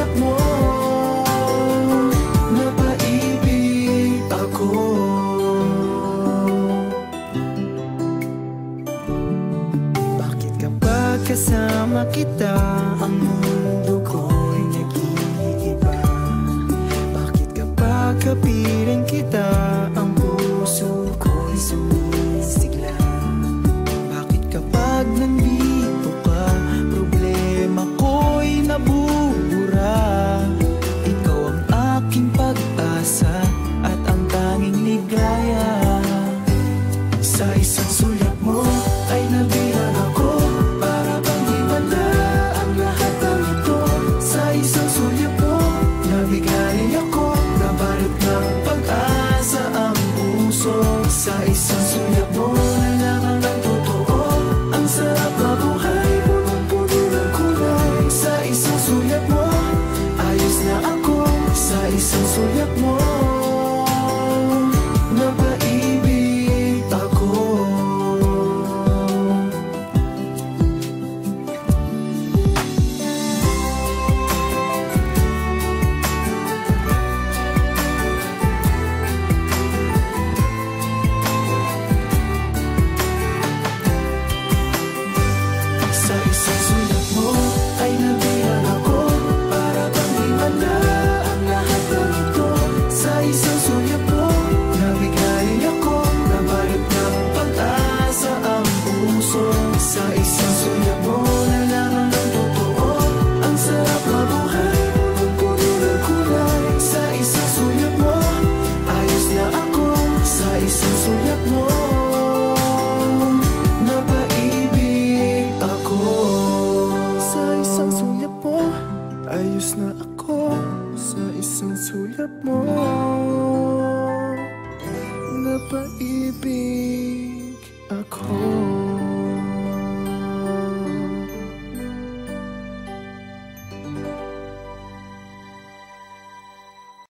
sulyap mo, napaibig ako. Bakit kapag kasama kita, ang mundo ko'y nag-iiba? Bakit kapag kapiling kita, ang puso ko'y sumisigla? Bakit kapag nandito ka, problema ko'y nabubura? Ikaw ang aking pag-asa at ang tanging ligaya. Sa isang sulyap mo ay nabilang ako, para bang himala ang lahat ng ito. Sa isang sulyap mo, nabigay ako, nabalot ng pag-asa ang puso. Sa isang sulyap mo, nalaman ng totoo, ang sarap na buhay, punong-puno ng kulay. Sa isang sulyap mo, ayos na ako. Sa isang sulyap mo, napaibig ako. Sa isang sulyap mo ay nabilang ako, para bang himala ang lahat ng ito. Sa isang sulyap mo, nabigay ako, nabalot ng pag-asa ang puso. Sa isang sulyap mo, nalaman ng totoo, ang sarap na buhay, punong-puno ng kulay. Sa isang sulyap mo, ayos na ako. Sa isang sulyap mo, napaibig ako. Sa isang sulyap mo, ayos na ako. Sa isang sulyap mo, napaibig ako.